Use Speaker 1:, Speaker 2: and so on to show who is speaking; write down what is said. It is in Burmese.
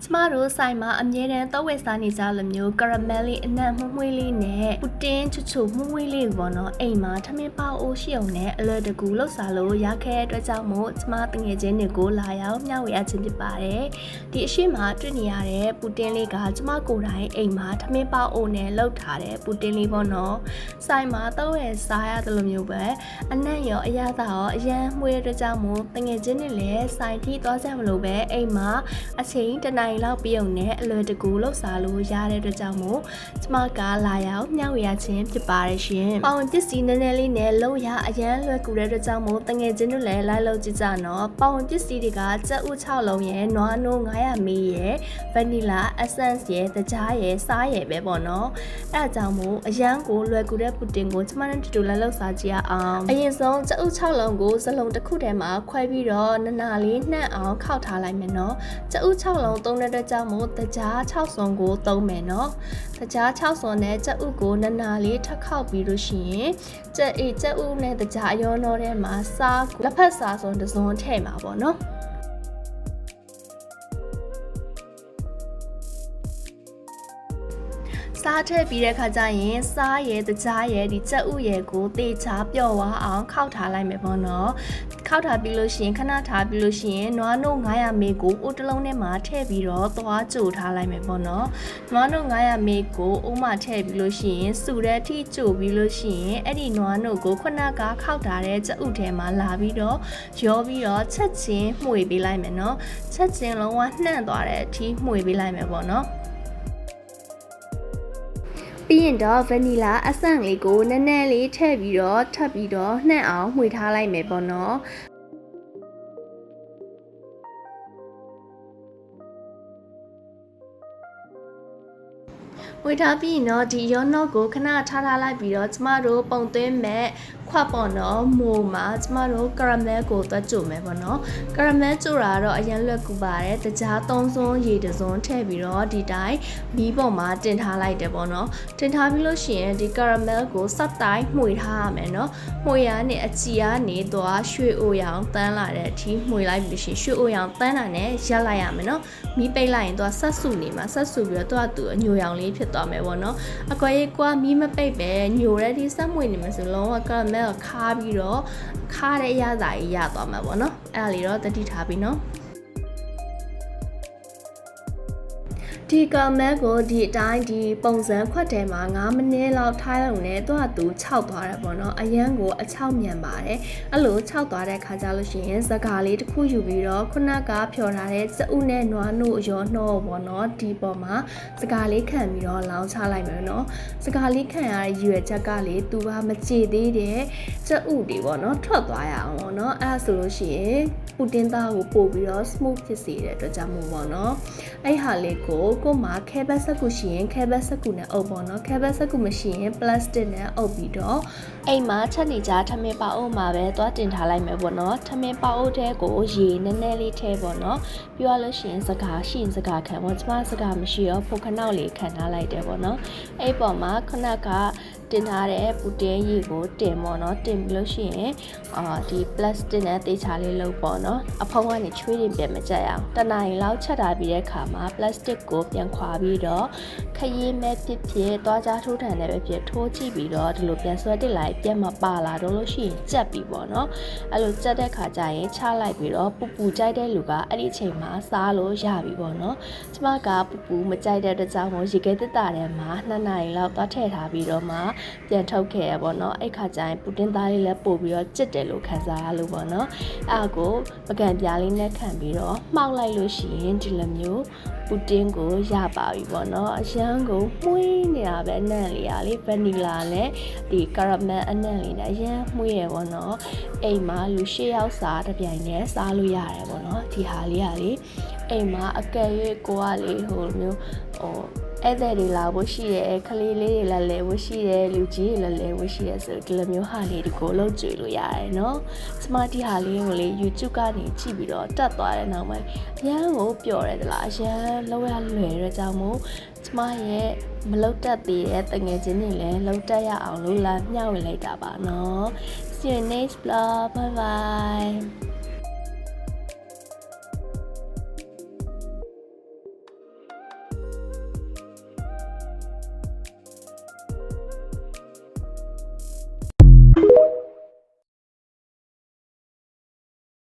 Speaker 1: ကျမတို့ဆိုင်မှာအမြဲတမ်းတော့ဝယ်စားနေကြလို့မျိုးကရမယ်လေးအနံ့မှုမွှေးလေးနဲ့ပူတင်ချွတ်ချွတ်မှုမွှေးလေးပေါ့နော်အိမ်မှာထမင်းပေါအိုးရှိအောင်နဲ့အလွယ်တကူလှုပ်စားလို့ရခဲ့တဲ့အတွက်ကြောင့်မို့ကျမတငယ်ချင်းတွေကိုလာရောက်မျှဝေရခြင်းဖြစ်ပါတယ်ဒီအရှိမတွေ့နေရတဲ့ပူတင်လေးကကျမကိုယ်တိုင်အိမ်မှာထမင်းပေါအိုးနဲ့လှုပ်ထားတဲ့ပူတင်လေးပေါ့နော်ဆိုင်မှာတော့ဝယ်စားရတယ်လို့မျိုးပဲအနံ့ရောအရသာရောအရန်မှုတဲ့အတွက်ကြောင့်မို့တငယ်ချင်းတွေလည်းဆိုင်ထိသွားကြမလို့ပဲအိမ်မှာအချိန်တနိုင်လောက်ပြုံနဲ့အလွယ်တကူလှုပ်ရှားလို့ရတဲ့အတွက်ကြောင့်မို့ကျမကလာရောက်မျှဝေရခြင်းဖြစ်ပါတယ်ရှင်။ပေါဝင်ပစ္စည်းနည်းနည်းလေးနဲ့လုံးရအရန်လွယ်ကူတဲ့အတွက်ကြောင့်မို့တငယ်ချင်းတို့လည်းလိုက်လို့ကြည့်ကြနော်။ပေါဝင်ပစ္စည်းတွေကကြက်ဥ6လုံးရဲ့နွားနိုး900မီရဲ့ဗနီလာအက်ဆန်စ်ရဲ့တကြားရဲ့စားရဲ့ပဲပေါ့နော်။အဲဒါကြောင့်မို့အရန်ကိုလွယ်ကူတဲ့ပူတင်ကိုကျမတို့တူတူလိုက်လှုပ်ရှားကြည့်ရအောင်။အရင်ဆုံးကြက်ဥ6လုံးကိုစလုံးတစ်ခုထဲမှာခွဲပြီးတော့နနာလေးနှံ့အောင်ခောက်ထားလိုက်မယ်နော်။ကြက်ဥ6လုံးသုံးတဲ့အတွက်ကြောင့်မို့တကြား6စွန်ကိုသုံးမယ်နော်တကြား6စွန်နဲ့ကြက်ဥကိုနနာလေးထပ်ခောက်ပြီးလို့ရှိရင်ကြက်ဥနဲ့တကြားအရောနှောထဲမှာစားလက်ဖက်စားစွန်တစ်စွန်ထည့်မှာပေါ့နော်စားထည့်ပြီးတဲ့ခါကျရင်စားရဲတကြားရဲဒီကြက်ဥရဲကိုတေချာပျော့ဝအောင်ခောက်ထားလိုက်မယ်ပေါ့နော်ခောက်ထားပြီးလို့ရှိရင်ခဏထားပြီးလို့ရှိရင်နွားနို့900မီကိုအိုးတစ်လုံးထဲမှာထည့်ပြီးတော့သွားကြိုထားလိုက်မယ်ပေါ့နော်နွားနို့900မီကိုအိုးမှာထည့်ပြီးလို့ရှိရင်စူတဲ့အထိကြိုပြီးလို့ရှိရင်အဲ့ဒီနွားနို့ကိုခုနကခောက်ထားတဲ့ကြက်ဥထဲမှာလာပြီးတော့ရောပြီးတော့ချက်ချင်းမှုေပေးလိုက်မယ်နော်ချက်ချင်းလုံးဝနှံ့သွားတဲ့အထိမှုေပေးလိုက်မယ်ပေါ့နော်ပြီးရင်တော့ဗနီလာအဆန်လေးကိုနည်းနည်းလေးထည့်ပြီးတော့ထပ်ပြီးတော့နှံ့အောင်မှွေထားလိုက်မယ်ပေါ့နော်ဝေထားပြီးတော့ဒီရောနော့ကိုခဏထားလိုက်ပြီးတော့ကျမတို့ပုံသွင်းမဲ့ခွက်ပေါ့နော်မိုးမှာကျမတို့ကရမယ်ကိုသွတ်ကြိုမယ်ပေါ့နော်ကရမယ်ကြိုတာတော့အရင်လွယ်ကူပါတယ်တကြား3စွန်းရေတစ်စွန်းထည့်ပြီးတော့ဒီတိုင်းမီးပေါ်မှာတင်ထားလိုက်တယ်ပေါ့နော်တင်ထားပြီးလို့ရှိရင်ဒီကရမယ်ကိုစက်တိုင်းမှွေထားရမယ်နော်မှွေရနဲ့အချီကနေသွားရွှေအိုရောင်တန်းလာတဲ့အထိမှွေလိုက်ပြီးလို့ရှိရင်ရွှေအိုရောင်တန်းလာနဲ့ရက်လိုက်ရမယ်နော်မီးပိတ်လိုက်ရင်သွားဆက်စုနေမှာဆက်စုပြီးတော့သူ့အညိုရောင်လေးဖြစ်သွားမယ်ပေါ့နော်အကွက်ရေးကွာမီးမပိတ်ပဲညိုတဲ့ဒီဆက်မှွေနေမှာဆိုလုံးဝကရမယ်ခါပြီးတော့ခါတဲ့အရသာကြီးရသွားမှာပေါ့နော်အဲ့ဒါလေးတော့တတိထားပြီးနော်ဒီကမဲကိုဒီအတိုင်းဒီပုံစံခွက်ထဲမှာ9မိနစ်လောက်ထားရုံနဲ့သူ6သွားတယ်ပေါ့နော်အရန်ကိုအချောက်မြန်ပါတယ်အဲ့လို6သွားတဲ့ခါကျလို့ရှိရင်စကားလေးတစ်ခုယူပြီးတော့ခုနကဖြော်ထားတဲ့စဥနဲ့နွားနို့ရောနှောပေါ့နော်ဒီပေါ်မှာစကားလေးခံပြီးတော့လောင်းချလိုက်မယ်နော်စကားလေးခံရတဲ့ရွယ်ချက်ကလေသူကမကြေသေးတဲ့စဥတွေပေါ့နော်ထွက်သွားရအောင်ပေါ့နော်အဲ့ဒါဆိုလို့ရှိရင်ပူတင်သားကိုပို့ပြီးတော့ smooth ဖြစ်စေတဲ့အတွက်ကြောင့်မို့ပေါ့နော်အဲ့ဟာလေးကိုမှာခဲဘက်စက်ကူရှိရင်ခဲဘက်စက်ကူနဲ့အုပ်ပေါ့နော်ခဲဘက်စက်ကူမရှိရင်ပလတ်စတစ်နဲ့အုပ်ပြီးတော့အိမ်မှာချက်နေကြထမင်းပေါအုပ်မှာပဲသွားတင်ထားလိုက်မယ်ပေါ့နော်ထမင်းပေါအုပ်ထဲကိုရေနည်းနည်းလေးထည့်ပေါ့နော်ပြီးတော့လို့ရှိရင်စကားရှိရင်စကားခံပေါ့ကျမစကားမရှိရောဖုတ်ခနောက်လေးခံထားလိုက်တယ်ပေါ့နော်အဲ့ပေါ်မှာခုနကတင်ထားတဲ့ပူတင်ရေကိုတင်ပေါ့နော်တင်ပြီးလို့ရှိရင်ဒီ plastic နဲ့တေချာလေးလုပ်ပေါ့နော်အဖုံးကနေချွေးတင်ပြန်မကြက်အောင်တနင်္လာလောက်ချက်ထားပြီးတဲ့အခါမှာ plastic ကိုပြန်ခွာပြီးတော့ခရီးမဲ့ဖြစ်ဖြစ်သွားကြထိုးထန်တယ်ပဲဖြစ်ထိုးကြည့်ပြီးတော့ဒီလိုပြန်ဆွဲတစ်လိုက်ပြန်မပါလာတော့လို့ရှိရင်ကြက်ပြီပေါ့နော်အဲ့လိုကြက်တဲ့ခါကျရင်ချလိုက်ပြီးတော့ပူကြိုက်တဲ့လူကအဲ့ဒီအချိန်မှာစားလို့ရပြီပေါ့နော်ကျမကပူမကြိုက်တဲ့အတွက်ကြောင့်မို့ရေခဲတက်တာထဲမှာ2နာရီလောက်သွားထည့်ထားပြီးတော့မှပြန်ထုတ်ခဲ့ရပေါ့နော်အဲ့ခါကျရင်ပူတင်သားလေးလည်းပို့ပြီးတော့ကြစ်တယ်လို့ခံစားရလို့ပေါ့နော်အဲ့ကိုပကံပြားလေးနဲ့ခံပြီးတော့မှောက်လိုက်လို့ရှိရင်ဒီလိုမျိုးပူတင်ကိုရပါပြီပေါ့နော်အရန်ကိုမှုေးနေတာပဲအနံ့လေးရလေဗနီလာနဲ့ဒီကာရမယ်အနံ့လေးနဲ့အရန်မှုေးရပေါ့နော်အိမ်မှာလူ၈ယောက်စားတစ်ပြိုင်နဲ့စားလို့ရတယ်ပေါ့နော်ဒီဟာလေးကလေအိမ်မှာအကယ်၍ကိုကလေဟိုမျိုးအဲ့တဲ့တွေလာဖို့ရှိတယ်ခလေးလေးတွေလည်းလဲဖို့ရှိတယ်လူကြီးတွေလည်းလဲဖို့ရှိတယ်ဆိုတော့ဒီလိုမျိုးဟာလေးဒီကိုလုံးကျွေလို့ရတယ်နော်စမတီဟာလေးကိုလေ YouTube ကနေကြည့်ပြီးတော့တက်သွားတဲ့နောက်မှာရန်ကိုပျော်တယ်တလားရန်လောက်ရလွယ်တဲ့ကြောင့်မို့ကျမရဲ့မလောက်တက်သေးတဲ့တငယ်ချင်းတွေလည်းလောက်တက်ရအောင်လို့လာမျှဝေလိုက်တာပါနော် See you next vlog bye bye